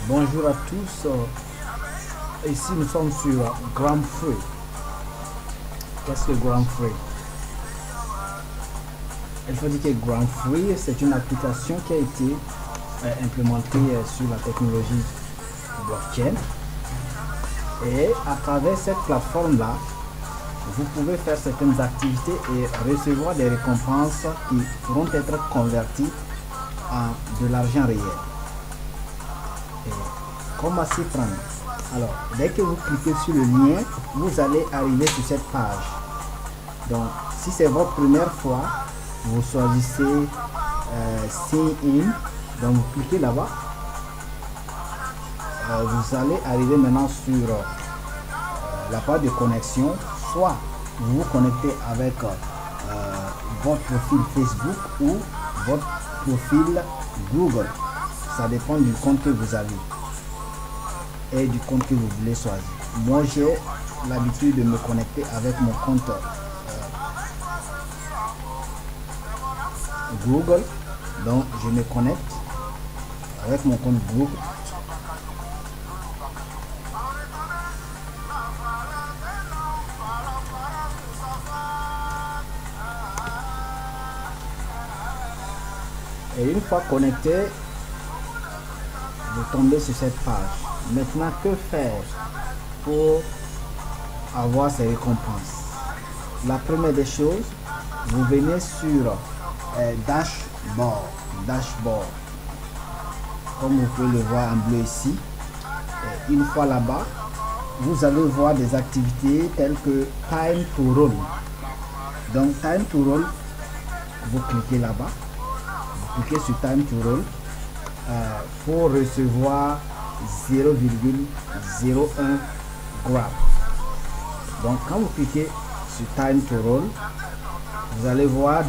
Bonjour à tous. Ici nous sommes sur GramFree. Qu'est-ce que GramFree? Il faut dire que GramFree, c'est une application qui a été implémentée sur la technologie blockchain. Et à travers cette plateforme-là, vous pouvez faire certaines activités et recevoir des récompenses qui pourront être converties en de l'argent réel. Et comment s'y prendre? Alors, dès que vous cliquez sur le lien, vous allez arriver sur cette page. Donc, si c'est votre première fois, vous choisissez Sign In. Donc, vous cliquez là-bas. Vous allez arriver maintenant sur la page de connexion. Soit vous vous connectez avec votre profil Facebook ou votre profil Google. Ça dépend du compte que vous avez et du compte que vous voulez choisir. Moi, j'ai l'habitude de me connecter avec mon compte Google. Donc, je me connecte avec mon compte Google. Et une fois connecté, vous tombez sur cette page. Maintenant, que faire pour avoir ces récompenses? La première des choses, vous venez sur Dashboard. Comme vous pouvez le voir en bleu ici. Et une fois là-bas, vous allez voir des activités telles que Time to Roll. Donc, Time to Roll, vous cliquez là-bas. Cliquez sur Time to Roll pour recevoir 0,01 gram. Donc quand vous cliquez sur Time to Roll, vous allez voir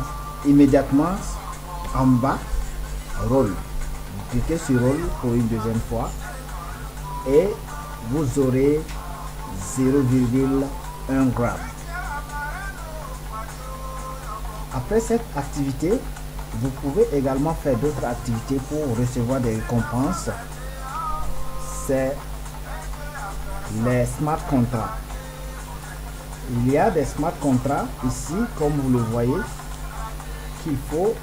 immédiatement en bas Roll. Vous cliquez sur Roll pour une deuxième fois et vous aurez 0,1 gram. Après cette activité, vous pouvez également faire d'autres activités pour recevoir des récompenses. C'est les smart contracts. Il y a des smart contracts ici, comme vous le voyez, qu'il faut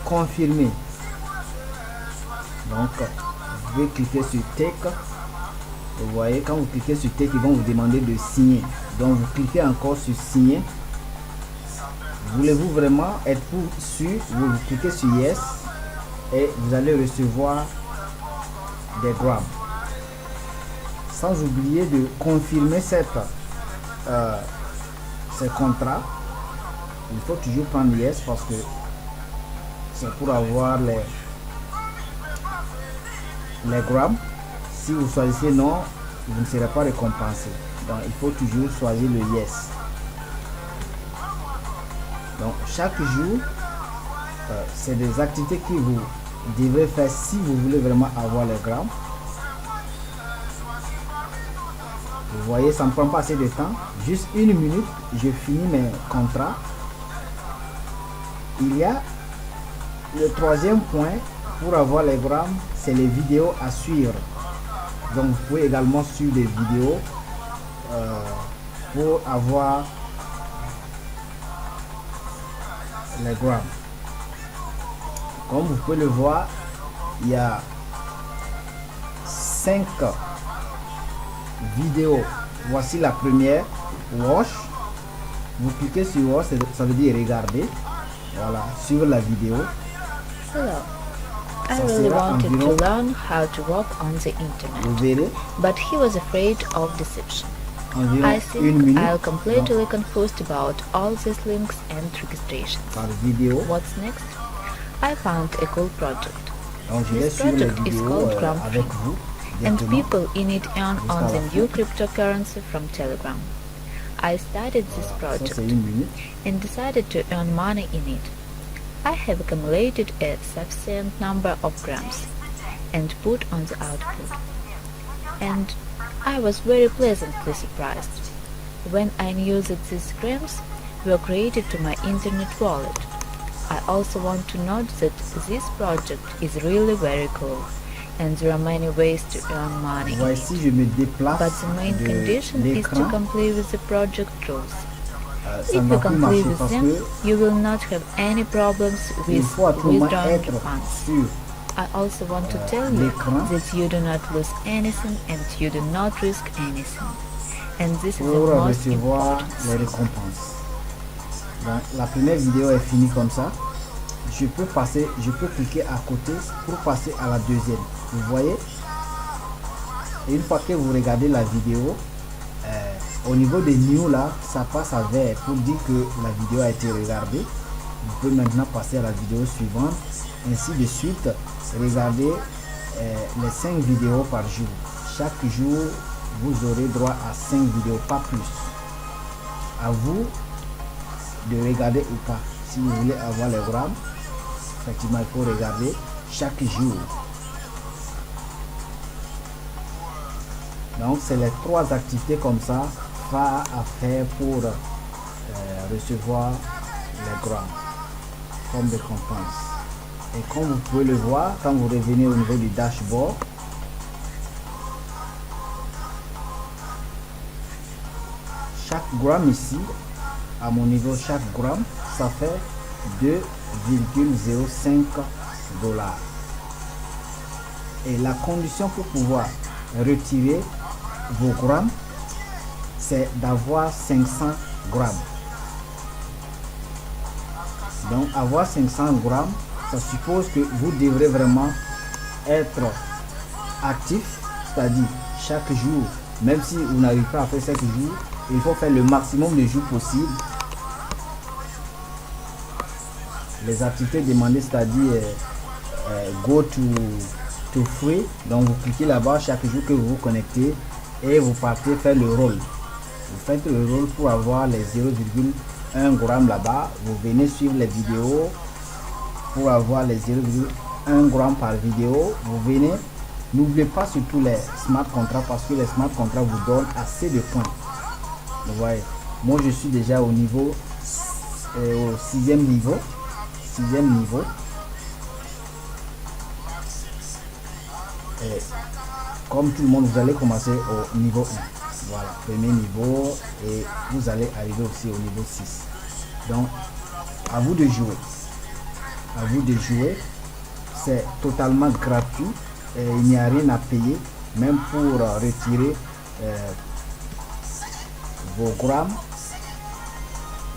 confirmer. Donc, vous pouvez cliquer sur Take. Vous voyez, quand vous cliquez sur Take, ils vont vous demander de signer. Donc, vous cliquez encore sur Signer. Voulez-vous vraiment être sûr? Vous cliquez sur Yes et vous allez recevoir des grammes. Sans oublier de confirmer ces contrats. Il faut toujours prendre Yes parce que c'est pour avoir les grammes. Si vous choisissez non, vous ne serez pas récompensé. Donc il faut toujours choisir le Yes. Donc chaque jour, c'est des activités que vous devrez faire si vous voulez vraiment avoir les grammes. Vous voyez, ça ne prend pas assez de temps. Juste une minute, je finis mes contrats. Il y a le troisième point pour avoir les grammes, c'est les vidéos à suivre. Donc vous pouvez également suivre des vidéos pour avoir les grammes. Comme vous pouvez le voir, il y a 5 vidéos. Voici la première, Watch. Vous cliquez sur Watch, ça veut dire regarder. Voilà, suivre la vidéo. Hello. I really wanted to learn how to work on the internet, Vous verrez, but he was afraid of deception. environ I une think minute I'll completely confused about all these links and registrations. par vidéo. What's next? I found a cool project, Donc je vais This suivre les project is vidéos called GramFree, avec vous. and directement. people in it earn on the new cryptocurrency from Telegram. I started this Ça project c'est une minute. and decided to earn money in it. I have accumulated a sufficient number of grams and put on the output. And I was very pleasantly surprised when I knew that these grams were created to my internet wallet. I also want to note that this project is really very cool. and there are many ways to earn money. Voilà, ici je me déplace But the main de condition is to l'écran. comply with the project rules. Ça If ne you va plus comply marcher with parce them, que you will not have any problems il with faut à tout moment withdrawing être funds. sur I also want to tell you l'écran that you do not lose anything and you do not risk anything. And this is the pour most recevoir important les thing. récompenses. Donc la première vidéo est finie comme ça. Je peux cliquer à côté pour passer à la deuxième. Vous voyez? Et une fois que vous regardez la vidéo, au niveau des news là, ça passe à vert pour dire que la vidéo a été regardée. Vous pouvez maintenant passer à la vidéo suivante, ainsi de suite. Regardez les 5 vidéos par jour. Chaque jour, vous aurez droit à 5 vidéos, pas plus. À vous de regarder ou pas. Si vous voulez avoir les grammes, effectivement, il faut regarder chaque jour. Donc, c'est les 3 activités comme ça à faire pour recevoir les grammes comme récompense. Et comme vous pouvez le voir, quand vous revenez au niveau du dashboard, chaque gramme ici, à mon niveau, chaque gramme, ça fait 2,05 $. Et la condition pour pouvoir retirer vos grammes, c'est d'avoir 500 grammes. Donc avoir 500 grammes, ça suppose que vous devrez vraiment être actif, c'est-à-dire chaque jour, même si vous n'arrivez pas à faire 5 jours, il faut faire le maximum de jours possible. Les activités demandées, c'est-à-dire go to free, donc vous cliquez là-bas chaque jour que vous vous connectez et vous partez faire le rôle. Vous faites le rôle pour avoir les 0,1 g là-bas. Vous venez suivre les vidéos pour avoir les 0,1 g par vidéo. Vous venez, n'oubliez pas surtout les smart contracts parce que les smart contracts vous donnent assez de points. Vous voyez, moi je suis déjà au niveau, au 6e niveau. 6e niveau. Et comme tout le monde, vous allez commencer au niveau 1. Voilà, premier niveau et vous allez arriver aussi au niveau 6. Donc, à vous de jouer. À vous de jouer. C'est totalement gratuit et il n'y a rien à payer, même pour retirer vos grammes.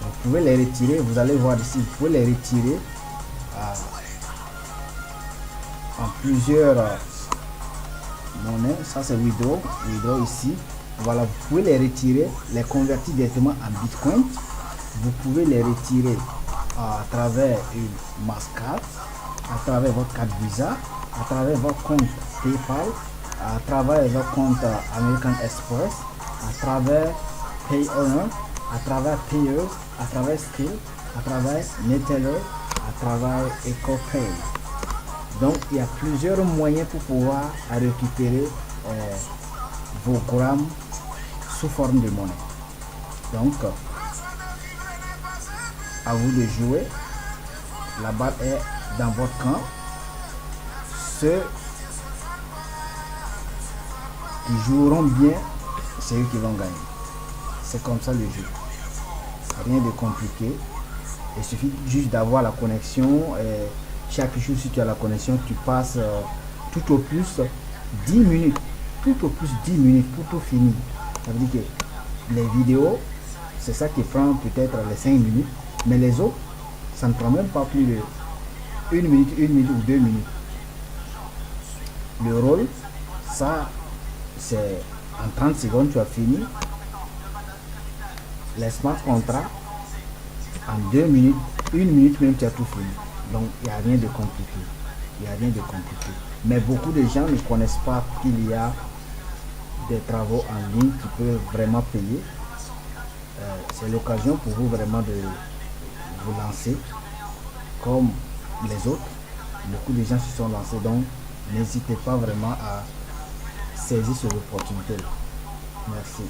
Vous pouvez les retirer, vous allez voir ici, vous pouvez les retirer en plusieurs monnaies. Ça c'est withdraw ici. Voilà, vous pouvez les retirer, les convertir directement en Bitcoin. Vous pouvez les retirer à travers une Mastercard, à travers votre carte Visa, à travers votre compte PayPal, à travers votre compte American Express, à travers PayOnor, à travers Payers, à travers Skill, à travers Neteller, à travers EcoPay. Donc il y a plusieurs moyens pour pouvoir récupérer vos grammes sous forme de monnaie. Donc à vous de jouer. La balle est dans votre camp. Ceux qui joueront bien, c'est eux qui vont gagner. C'est comme ça le jeu. Rien de compliqué. Il suffit juste d'avoir la connexion. Et chaque jour, si tu as la connexion, tu passes tout au plus 10 minutes. Tout au plus 10 minutes pour tout finir. Ça veut dire que les vidéos, c'est ça qui prend peut-être les 5 minutes. Mais les autres, ça ne prend même pas plus de 1 minute ou 2 minutes. Le rôle, ça, c'est en 30 secondes, tu as fini. Les smart contracts, en 2 minutes, 1 minute même, tu as tout fini. Donc, il n'y a rien de compliqué. Il n'y a rien de compliqué. Mais beaucoup de gens ne connaissent pas qu'il y a des travaux en ligne qui peuvent vraiment payer. C'est l'occasion pour vous vraiment de vous lancer comme les autres. Beaucoup de gens se sont lancés, donc n'hésitez pas vraiment à saisir cette opportunité. Merci.